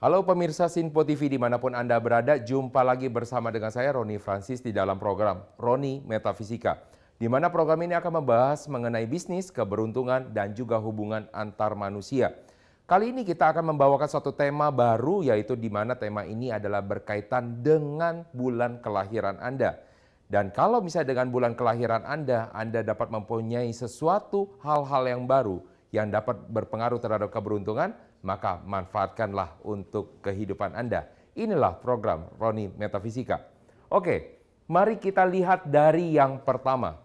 Halo pemirsa Sinpo TV dimanapun Anda berada, jumpa lagi bersama dengan saya Roni Francis di dalam program Roni Metafisika. Di mana program ini akan membahas mengenai bisnis, keberuntungan, dan juga hubungan antar manusia. Kali ini kita akan membawakan satu tema baru, yaitu di mana tema ini adalah berkaitan dengan bulan kelahiran Anda. Dan kalau misalnya dengan bulan kelahiran Anda dapat mempunyai sesuatu hal-hal yang baru yang dapat berpengaruh terhadap keberuntungan, maka manfaatkanlah untuk kehidupan Anda. Inilah program Roni Metafisika. Oke, mari kita lihat dari yang pertama.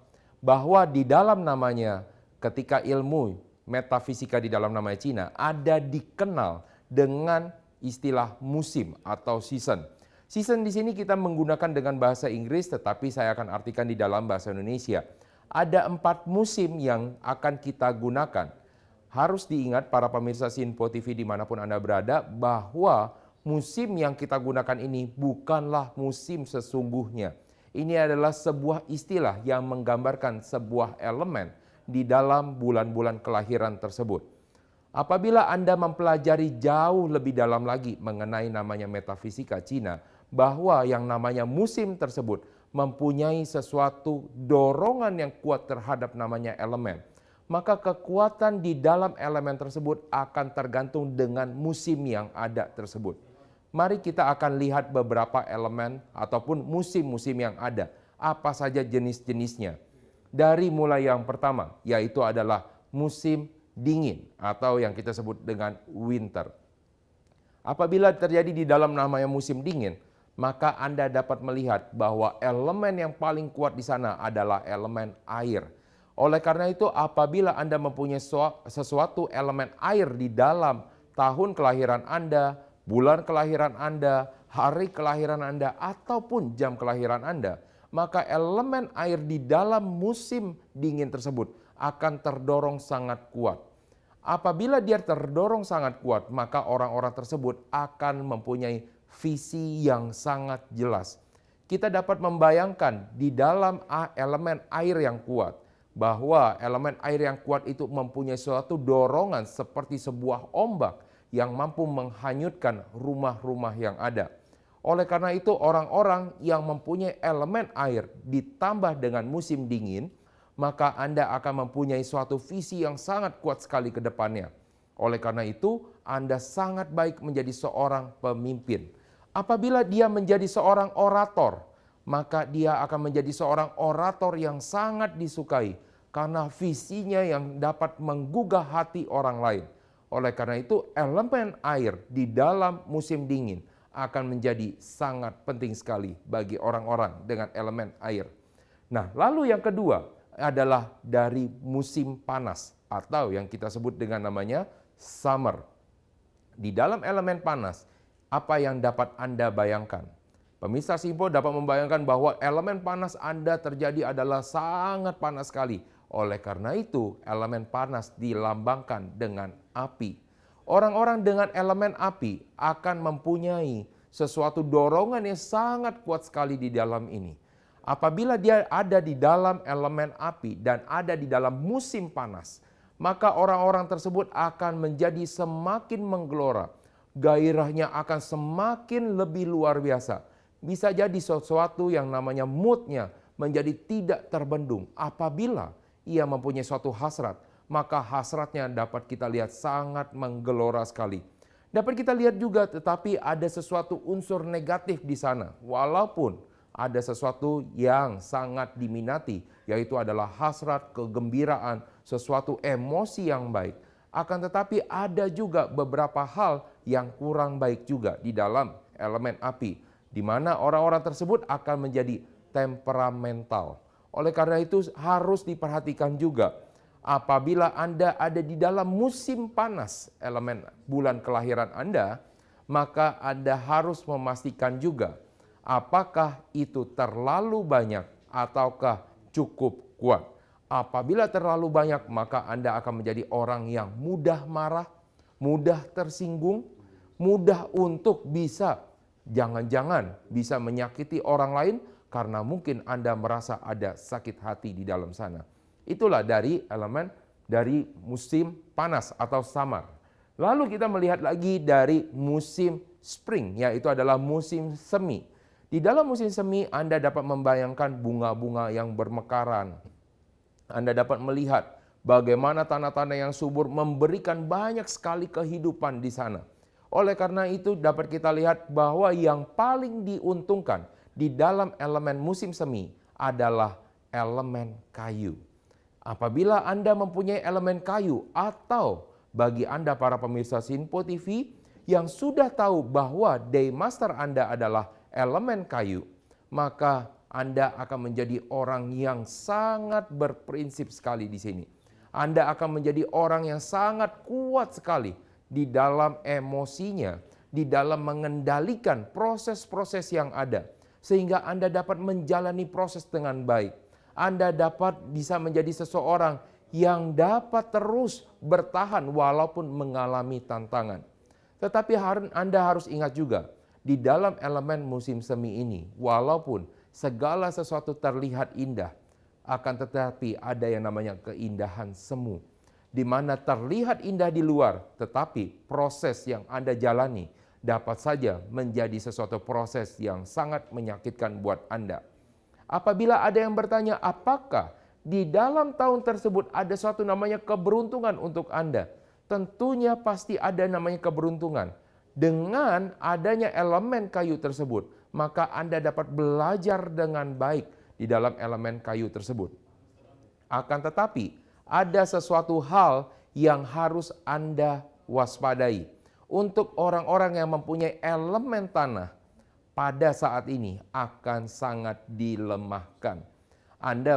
Bahwa di dalam namanya, ketika ilmu metafisika di dalam namanya Cina, ada dikenal dengan istilah musim atau season. Season di sini kita menggunakan dengan bahasa Inggris, tetapi saya akan artikan di dalam bahasa Indonesia. Ada 4 musim yang akan kita gunakan. Harus diingat para pemirsa Sinpo TV dimanapun Anda berada, bahwa musim yang kita gunakan ini bukanlah musim sesungguhnya. Ini adalah sebuah istilah yang menggambarkan sebuah elemen di dalam bulan-bulan kelahiran tersebut. Apabila Anda mempelajari jauh lebih dalam lagi mengenai namanya metafisika Cina, bahwa yang namanya musim tersebut mempunyai sesuatu dorongan yang kuat terhadap namanya elemen. Maka kekuatan di dalam elemen tersebut akan tergantung dengan musim yang ada tersebut. Mari kita akan lihat beberapa elemen ataupun musim-musim yang ada. Apa saja jenis-jenisnya. Dari mulai yang pertama, yaitu adalah musim dingin atau yang kita sebut dengan winter. Apabila terjadi di dalam namanya musim dingin, maka Anda dapat melihat bahwa elemen yang paling kuat di sana adalah elemen air. Oleh karena itu, apabila Anda mempunyai sesuatu elemen air di dalam tahun kelahiran Anda, bulan kelahiran Anda, hari kelahiran Anda, ataupun jam kelahiran Anda, maka elemen air di dalam musim dingin tersebut akan terdorong sangat kuat. Apabila dia terdorong sangat kuat, maka orang-orang tersebut akan mempunyai visi yang sangat jelas. Kita dapat membayangkan di dalam elemen air yang kuat, bahwa elemen air yang kuat itu mempunyai suatu dorongan seperti sebuah ombak yang mampu menghanyutkan rumah-rumah yang ada. Oleh karena itu orang-orang yang mempunyai elemen air ditambah dengan musim dingin, maka Anda akan mempunyai suatu visi yang sangat kuat sekali ke depannya. Oleh karena itu Anda sangat baik menjadi seorang pemimpin. Apabila dia menjadi seorang orator, maka dia akan menjadi seorang orator yang sangat disukai karena visinya yang dapat menggugah hati orang lain. Oleh karena itu, elemen air di dalam musim dingin akan menjadi sangat penting sekali bagi orang-orang dengan elemen air. Nah, lalu yang kedua adalah dari musim panas atau yang kita sebut dengan namanya summer. Di dalam elemen panas, apa yang dapat Anda bayangkan? Pemirsa Sinpo dapat membayangkan bahwa elemen panas Anda terjadi adalah sangat panas sekali. Oleh karena itu, elemen panas dilambangkan dengan api. Orang-orang dengan elemen api akan mempunyai sesuatu dorongan yang sangat kuat sekali di dalam ini. Apabila dia ada di dalam elemen api dan ada di dalam musim panas, maka orang-orang tersebut akan menjadi semakin menggelora. Gairahnya akan semakin lebih luar biasa. Bisa jadi sesuatu yang namanya moodnya menjadi tidak terbendung. Apabila ia mempunyai suatu hasrat, maka hasratnya dapat kita lihat sangat menggelora sekali. Dapat kita lihat juga tetapi ada sesuatu unsur negatif di sana. Walaupun ada sesuatu yang sangat diminati, yaitu adalah hasrat, kegembiraan, sesuatu emosi yang baik. Akan tetapi ada juga beberapa hal yang kurang baik juga di dalam elemen api, di mana orang-orang tersebut akan menjadi temperamental. Oleh karena itu harus diperhatikan juga apabila Anda ada di dalam musim panas elemen bulan kelahiran Anda, maka Anda harus memastikan juga apakah itu terlalu banyak ataukah cukup kuat. Apabila terlalu banyak, maka Anda akan menjadi orang yang mudah marah, mudah tersinggung, mudah untuk bisa jangan-jangan bisa menyakiti orang lain karena mungkin Anda merasa ada sakit hati di dalam sana. Itulah dari elemen dari musim panas atau summer. Lalu kita melihat lagi dari musim spring, yaitu adalah musim semi. Di dalam musim semi Anda dapat membayangkan bunga-bunga yang bermekaran. Anda dapat melihat bagaimana tanah-tanah yang subur memberikan banyak sekali kehidupan di sana. Oleh karena itu dapat kita lihat bahwa yang paling diuntungkan di dalam elemen musim semi adalah elemen kayu. Apabila Anda mempunyai elemen kayu atau bagi Anda para pemirsa Sinpo TV yang sudah tahu bahwa Daymaster Anda adalah elemen kayu, maka Anda akan menjadi orang yang sangat berprinsip sekali di sini. Anda akan menjadi orang yang sangat kuat sekali di dalam emosinya, di dalam mengendalikan proses-proses yang ada, sehingga Anda dapat menjalani proses dengan baik. Anda dapat bisa menjadi seseorang yang dapat terus bertahan walaupun mengalami tantangan. Tetapi Anda harus ingat juga, di dalam elemen musim semi ini, walaupun segala sesuatu terlihat indah, akan tetapi ada yang namanya keindahan semu. Di mana terlihat indah di luar, tetapi proses yang Anda jalani dapat saja menjadi sesuatu proses yang sangat menyakitkan buat Anda. Apabila ada yang bertanya, apakah di dalam tahun tersebut ada suatu namanya keberuntungan untuk Anda? Tentunya pasti ada namanya keberuntungan. Dengan adanya elemen kayu tersebut, maka Anda dapat belajar dengan baik di dalam elemen kayu tersebut. Akan tetapi, ada sesuatu hal yang harus Anda waspadai. Untuk orang-orang yang mempunyai elemen tanah, pada saat ini akan sangat dilemahkan.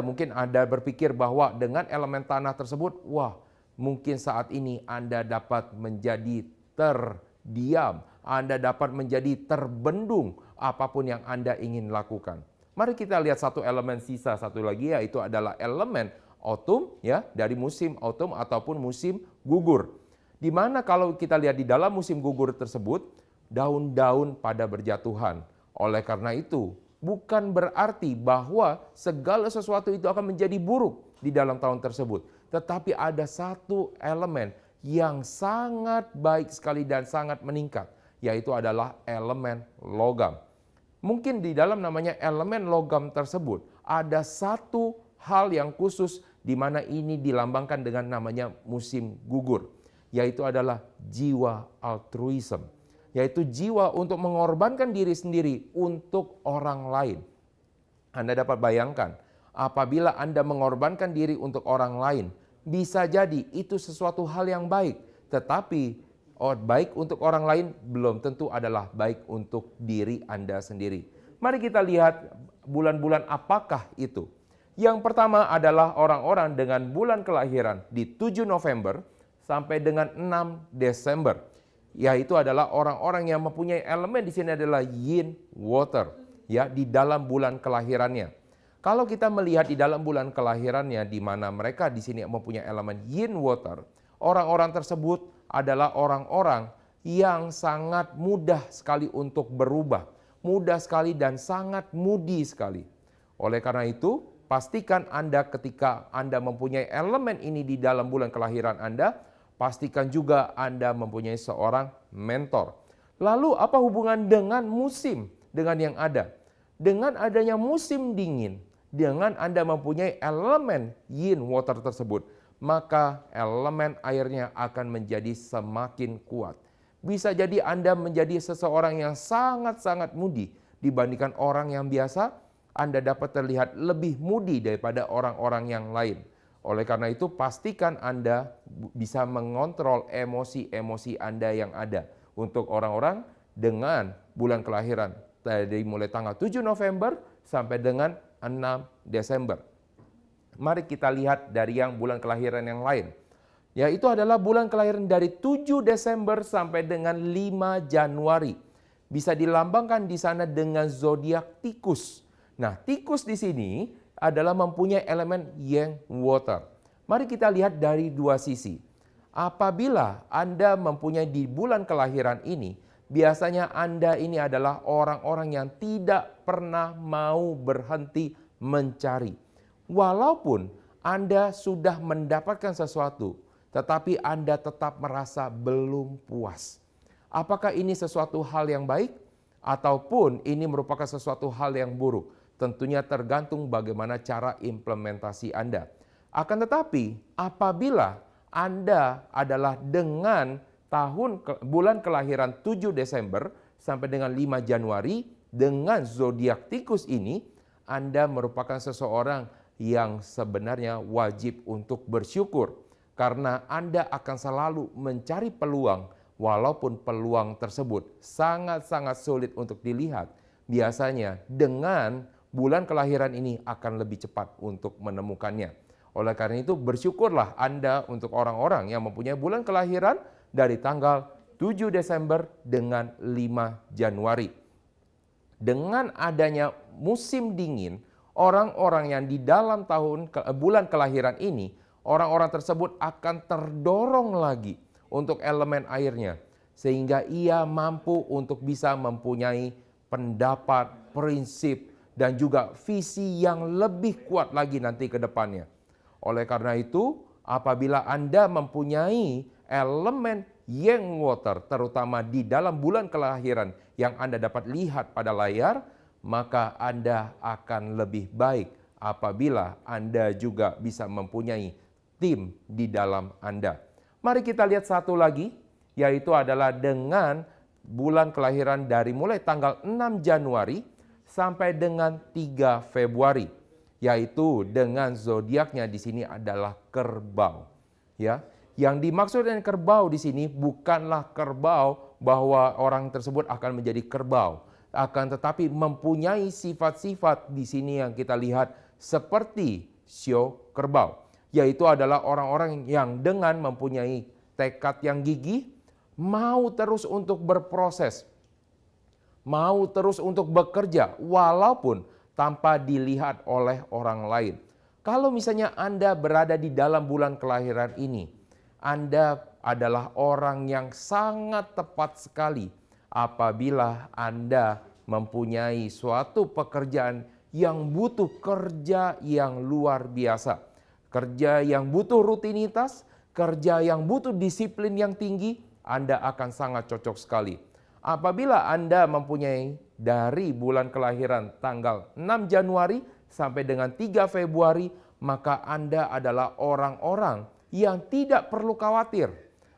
Mungkin Anda berpikir bahwa dengan elemen tanah tersebut, wah, mungkin saat ini Anda dapat menjadi terdiam, Anda dapat menjadi terbendung apapun yang Anda ingin lakukan. Mari kita lihat satu elemen sisa satu lagi, yaitu adalah elemen autumn, ya, dari musim autumn ataupun musim gugur. Di mana kalau kita lihat di dalam musim gugur tersebut, daun-daun pada berjatuhan. Oleh karena itu, bukan berarti bahwa segala sesuatu itu akan menjadi buruk di dalam tahun tersebut. Tetapi ada satu elemen yang sangat baik sekali dan sangat meningkat, yaitu adalah elemen logam. Mungkin di dalam namanya elemen logam tersebut, ada satu hal yang khusus di mana ini dilambangkan dengan namanya musim gugur, yaitu adalah jiwa altruism. Yaitu jiwa untuk mengorbankan diri sendiri untuk orang lain. Anda dapat bayangkan, apabila Anda mengorbankan diri untuk orang lain, bisa jadi itu sesuatu hal yang baik. Tetapi baik untuk orang lain belum tentu adalah baik untuk diri Anda sendiri. Mari kita lihat bulan-bulan apakah itu. Yang pertama adalah orang-orang dengan bulan kelahiran di 7 November sampai dengan 6 Desember. Yaitu adalah orang-orang yang mempunyai elemen di sini adalah yin water, ya, di dalam bulan kelahirannya. Kalau kita melihat di dalam bulan kelahirannya di mana mereka di sini mempunyai elemen yin water, orang-orang tersebut adalah orang-orang yang sangat mudah sekali untuk berubah, mudah sekali dan sangat moody sekali. Oleh karena itu, pastikan Anda ketika Anda mempunyai elemen ini di dalam bulan kelahiran Anda, pastikan juga Anda mempunyai seorang mentor. Lalu apa hubungan dengan musim dengan yang ada? Dengan adanya musim dingin, dengan Anda mempunyai elemen yin water tersebut, maka elemen airnya akan menjadi semakin kuat. Bisa jadi Anda menjadi seseorang yang sangat-sangat moody dibandingkan orang yang biasa. Anda dapat terlihat lebih moody daripada orang-orang yang lain. Oleh karena itu, pastikan Anda bisa mengontrol emosi-emosi Anda yang ada. Untuk orang-orang dengan bulan kelahiran dari mulai tanggal 7 November sampai dengan 6 Desember. Mari kita lihat dari yang bulan kelahiran yang lain. Yaitu adalah bulan kelahiran dari 7 Desember sampai dengan 5 Januari. Bisa dilambangkan di sana dengan zodiak tikus. Nah, tikus di sini adalah mempunyai elemen yang water. Mari kita lihat dari dua sisi. Apabila Anda mempunyai di bulan kelahiran ini, biasanya Anda ini adalah orang-orang yang tidak pernah mau berhenti mencari. Walaupun Anda sudah mendapatkan sesuatu, tetapi Anda tetap merasa belum puas. Apakah ini sesuatu hal yang baik ataupun ini merupakan sesuatu hal yang buruk? Tentunya tergantung bagaimana cara implementasi Anda. Akan tetapi apabila Anda adalah dengan bulan kelahiran 7 Desember sampai dengan 5 Januari dengan zodiak tikus ini, Anda merupakan seseorang yang sebenarnya wajib untuk bersyukur karena Anda akan selalu mencari peluang walaupun peluang tersebut sangat-sangat sulit untuk dilihat. Biasanya dengan bulan kelahiran ini akan lebih cepat untuk menemukannya. Oleh karena itu bersyukurlah Anda untuk orang-orang yang mempunyai bulan kelahiran dari tanggal 7 Desember dengan 5 Januari. Dengan adanya musim dingin, orang-orang yang di dalam bulan kelahiran ini, orang-orang tersebut akan terdorong lagi untuk elemen airnya. Sehingga ia mampu untuk bisa mempunyai pendapat, prinsip, dan juga visi yang lebih kuat lagi nanti ke depannya. Oleh karena itu, apabila Anda mempunyai elemen yang water, terutama di dalam bulan kelahiran yang Anda dapat lihat pada layar, maka Anda akan lebih baik apabila Anda juga bisa mempunyai tim di dalam Anda. Mari kita lihat satu lagi, yaitu adalah dengan bulan kelahiran dari mulai tanggal 6 Januari sampai dengan 3 Februari, yaitu dengan zodiaknya di sini adalah kerbau. Ya, yang dimaksud dengan kerbau di sini bukanlah kerbau bahwa orang tersebut akan menjadi kerbau, akan tetapi mempunyai sifat-sifat di sini yang kita lihat seperti sio kerbau, yaitu adalah orang-orang yang dengan mempunyai tekad yang gigih, mau terus untuk berproses, mau terus untuk bekerja walaupun tanpa dilihat oleh orang lain. Kalau misalnya Anda berada di dalam bulan kelahiran ini, Anda adalah orang yang sangat tepat sekali apabila Anda mempunyai suatu pekerjaan yang butuh kerja yang luar biasa. Kerja yang butuh rutinitas, kerja yang butuh disiplin yang tinggi, Anda akan sangat cocok sekali. Apabila Anda mempunyai dari bulan kelahiran tanggal 6 Januari sampai dengan 3 Februari, maka Anda adalah orang-orang yang tidak perlu khawatir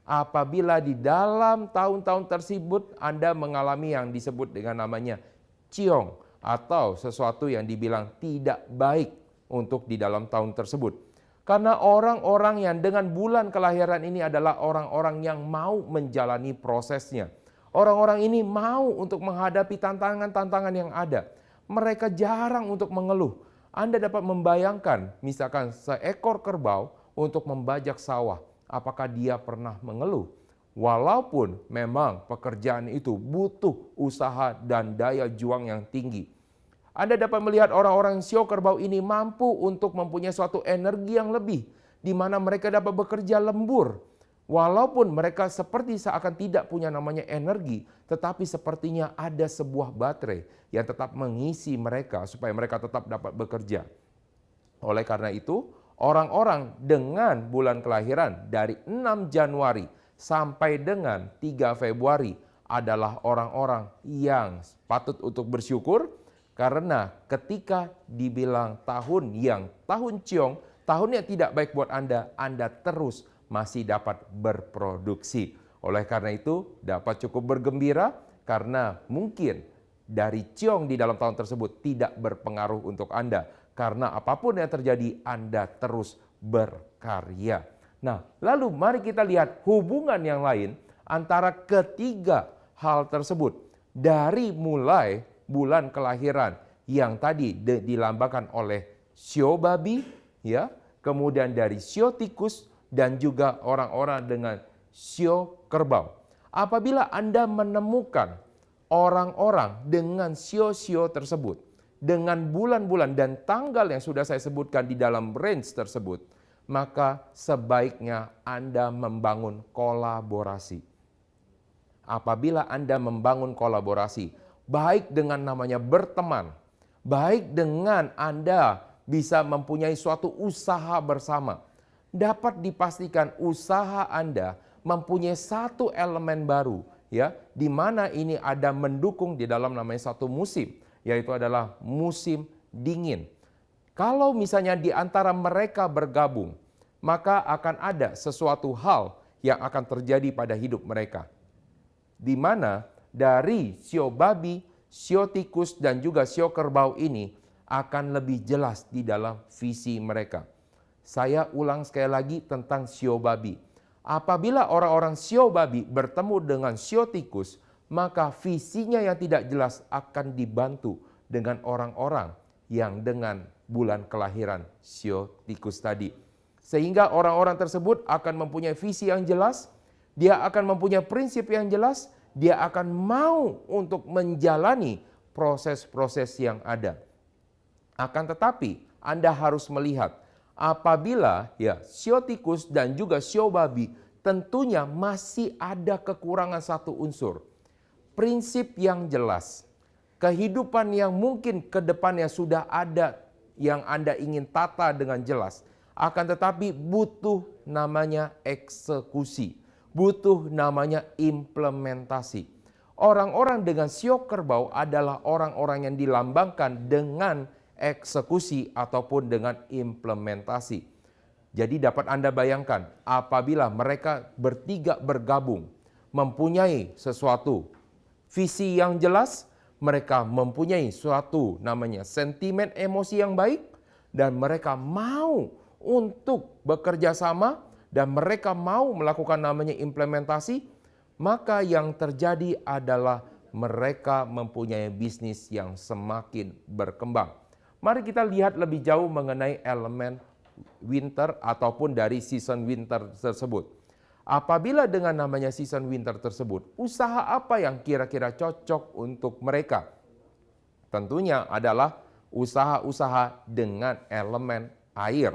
apabila di dalam tahun-tahun tersebut Anda mengalami yang disebut dengan namanya ciong atau sesuatu yang dibilang tidak baik untuk di dalam tahun tersebut. Karena orang-orang yang dengan bulan kelahiran ini adalah orang-orang yang mau menjalani prosesnya. Orang-orang ini mau untuk menghadapi tantangan-tantangan yang ada. Mereka jarang untuk mengeluh. Anda dapat membayangkan misalkan seekor kerbau untuk membajak sawah. Apakah dia pernah mengeluh? Walaupun memang pekerjaan itu butuh usaha dan daya juang yang tinggi. Anda dapat melihat orang-orang sio kerbau ini mampu untuk mempunyai suatu energi yang lebih, di mana mereka dapat bekerja lembur. Walaupun mereka seperti seakan tidak punya namanya energi, tetapi sepertinya ada sebuah baterai yang tetap mengisi mereka supaya mereka tetap dapat bekerja. Oleh karena itu, orang-orang dengan bulan kelahiran dari 6 Januari sampai dengan 3 Februari adalah orang-orang yang patut untuk bersyukur. Karena ketika dibilang tahun ciong, tahun yang tidak baik buat Anda, Anda terus masih dapat berproduksi. Oleh karena itu dapat cukup bergembira karena mungkin dari ciong di dalam tahun tersebut tidak berpengaruh untuk Anda. Karena apapun yang terjadi Anda terus berkarya. Nah, lalu mari kita lihat hubungan yang lain antara ketiga hal tersebut. Dari mulai bulan kelahiran yang tadi dilambangkan oleh sio babi, ya, kemudian dari sio tikus dan juga orang-orang dengan sio kerbau. Apabila Anda menemukan orang-orang dengan sio-sio tersebut, dengan bulan-bulan dan tanggal yang sudah saya sebutkan di dalam range tersebut, maka sebaiknya Anda membangun kolaborasi. Apabila Anda membangun kolaborasi, baik dengan namanya berteman, baik dengan Anda bisa mempunyai suatu usaha bersama, dapat dipastikan usaha Anda mempunyai satu elemen baru, ya, di mana ini ada mendukung di dalam namanya satu musim, yaitu adalah musim dingin. Kalau misalnya di antara mereka bergabung, maka akan ada sesuatu hal yang akan terjadi pada hidup mereka. Di mana dari sio babi, sio tikus, dan juga sio kerbau ini akan lebih jelas di dalam visi mereka. Saya ulang sekali lagi tentang sio babi. Apabila orang-orang sio babi bertemu dengan sio tikus, maka visinya yang tidak jelas akan dibantu dengan orang-orang yang dengan bulan kelahiran sio tikus tadi. Sehingga orang-orang tersebut akan mempunyai visi yang jelas, dia akan mempunyai prinsip yang jelas, dia akan mau untuk menjalani proses-proses yang ada. Akan tetapi Anda harus melihat apabila ya sio tikus dan juga sio babi tentunya masih ada kekurangan satu unsur. Prinsip yang jelas. Kehidupan yang mungkin ke depannya sudah ada yang Anda ingin tata dengan jelas. Akan tetapi butuh namanya eksekusi. Butuh namanya implementasi. Orang-orang dengan sio kerbau adalah orang-orang yang dilambangkan dengan eksekusi ataupun dengan implementasi. Jadi dapat Anda bayangkan apabila mereka bertiga bergabung, mempunyai sesuatu visi yang jelas, mereka mempunyai suatu namanya sentimen emosi yang baik, dan mereka mau untuk bekerja sama, dan mereka mau melakukan namanya implementasi, maka yang terjadi adalah mereka mempunyai bisnis yang semakin berkembang. Mari kita lihat lebih jauh mengenai elemen winter ataupun dari season winter tersebut. Apabila dengan namanya season winter tersebut, usaha apa yang kira-kira cocok untuk mereka? Tentunya adalah usaha-usaha dengan elemen air.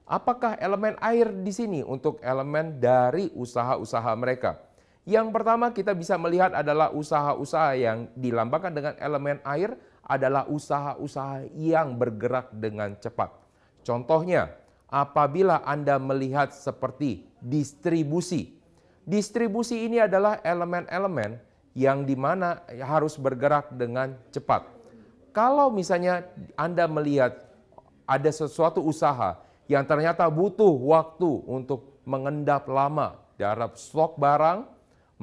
Apakah elemen air di sini untuk elemen dari usaha-usaha mereka? Yang pertama kita bisa melihat adalah usaha-usaha yang dilambangkan dengan elemen air adalah usaha-usaha yang bergerak dengan cepat. Contohnya, apabila Anda melihat seperti distribusi. Distribusi ini adalah elemen-elemen yang dimana harus bergerak dengan cepat. Kalau misalnya Anda melihat ada sesuatu usaha yang ternyata butuh waktu untuk mengendap lama dalam stok barang,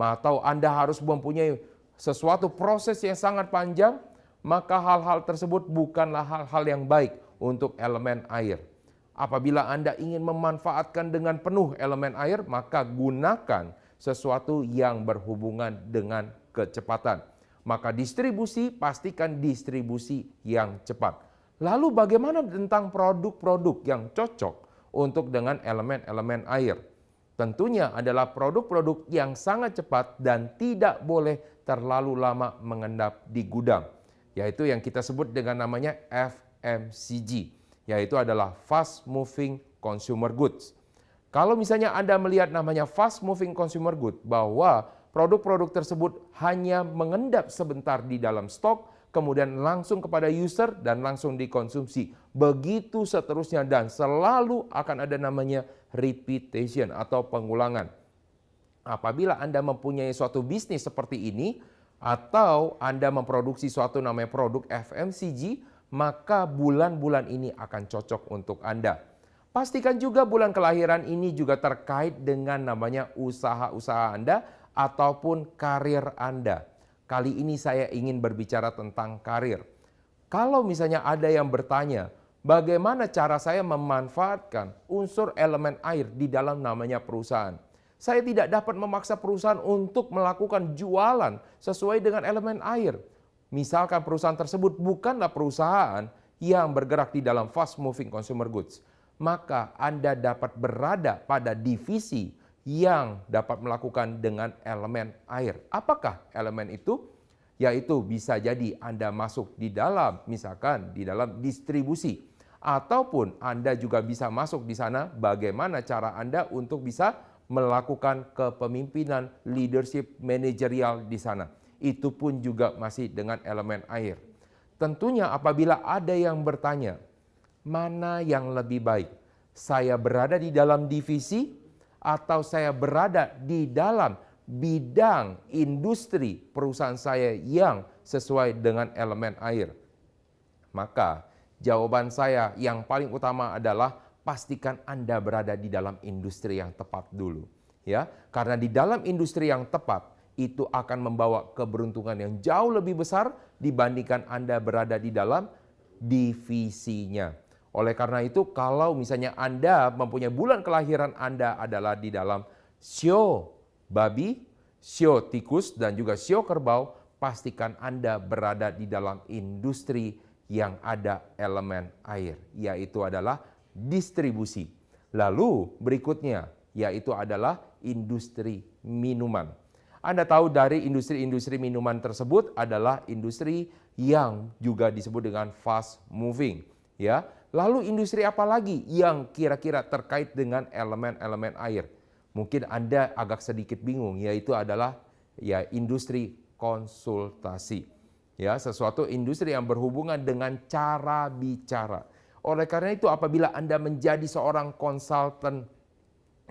atau Anda harus mempunyai sesuatu proses yang sangat panjang, maka hal-hal tersebut bukanlah hal-hal yang baik untuk elemen air. Apabila Anda ingin memanfaatkan dengan penuh elemen air, maka gunakan sesuatu yang berhubungan dengan kecepatan. Maka distribusi, pastikan distribusi yang cepat. Lalu bagaimana tentang produk-produk yang cocok untuk dengan elemen-elemen air? Tentunya adalah produk-produk yang sangat cepat dan tidak boleh terlalu lama mengendap di gudang. Yaitu yang kita sebut dengan namanya FMCG, yaitu adalah Fast Moving Consumer Goods. Kalau misalnya Anda melihat namanya Fast Moving Consumer Goods, bahwa produk-produk tersebut hanya mengendap sebentar di dalam stok, kemudian langsung kepada user dan langsung dikonsumsi. Begitu seterusnya dan selalu akan ada namanya repetition atau pengulangan. Apabila Anda mempunyai suatu bisnis seperti ini, atau Anda memproduksi suatu namanya produk FMCG, maka bulan-bulan ini akan cocok untuk Anda. Pastikan juga bulan kelahiran ini juga terkait dengan namanya usaha-usaha Anda ataupun karir Anda. Kali ini saya ingin berbicara tentang karir. Kalau misalnya ada yang bertanya, bagaimana cara saya memanfaatkan unsur elemen air di dalam namanya perusahaan? Saya tidak dapat memaksa perusahaan untuk melakukan jualan sesuai dengan elemen air. Misalkan perusahaan tersebut bukanlah perusahaan yang bergerak di dalam fast moving consumer goods, maka Anda dapat berada pada divisi yang dapat melakukan dengan elemen air. Apakah elemen itu? Yaitu bisa jadi Anda masuk di dalam, misalkan di dalam distribusi, ataupun Anda juga bisa masuk di sana bagaimana cara Anda untuk bisa melakukan kepemimpinan leadership manajerial di sana. Itu pun juga masih dengan elemen air. Tentunya apabila ada yang bertanya, mana yang lebih baik? Saya berada di dalam divisi atau saya berada di dalam bidang industri perusahaan saya yang sesuai dengan elemen air? Maka jawaban saya yang paling utama adalah pastikan Anda berada di dalam industri yang tepat dulu. Ya, karena di dalam industri yang tepat itu akan membawa keberuntungan yang jauh lebih besar dibandingkan Anda berada di dalam divisinya. Oleh karena itu, kalau misalnya Anda mempunyai bulan kelahiran Anda adalah di dalam sio babi, sio tikus, dan juga sio kerbau, pastikan Anda berada di dalam industri yang ada elemen air, yaitu adalah distribusi. Lalu berikutnya, yaitu adalah industri minuman. Anda tahu dari industri-industri minuman tersebut adalah industri yang juga disebut dengan fast moving, ya. Lalu industri apa lagi yang kira-kira terkait dengan elemen-elemen air? Mungkin Anda agak sedikit bingung, yaitu adalah ya industri konsultasi. Ya, sesuatu industri yang berhubungan dengan cara bicara. Oleh karena itu, apabila Anda menjadi seorang konsultan,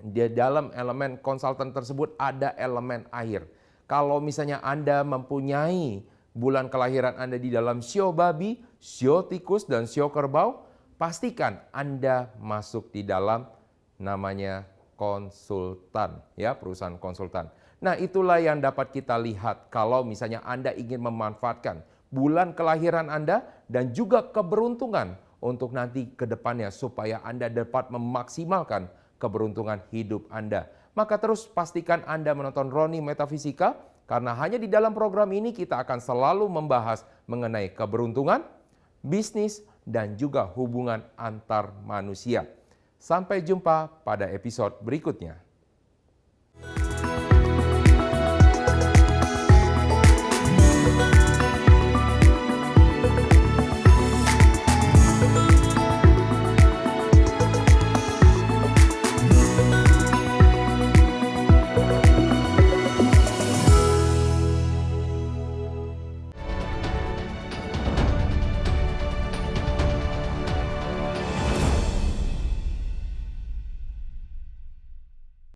di dalam elemen konsultan tersebut ada elemen air. Kalau misalnya Anda mempunyai bulan kelahiran Anda di dalam sio babi, sio tikus, dan sio kerbau, pastikan Anda masuk di dalam namanya konsultan, ya, perusahaan konsultan. Nah, itulah yang dapat kita lihat kalau misalnya Anda ingin memanfaatkan bulan kelahiran Anda dan juga keberuntungan untuk nanti ke depannya supaya Anda dapat memaksimalkan keberuntungan hidup Anda. Maka terus pastikan Anda menonton Roni Metafisika, karena hanya di dalam program ini kita akan selalu membahas mengenai keberuntungan, bisnis, dan juga hubungan antar manusia. Sampai jumpa pada episode berikutnya.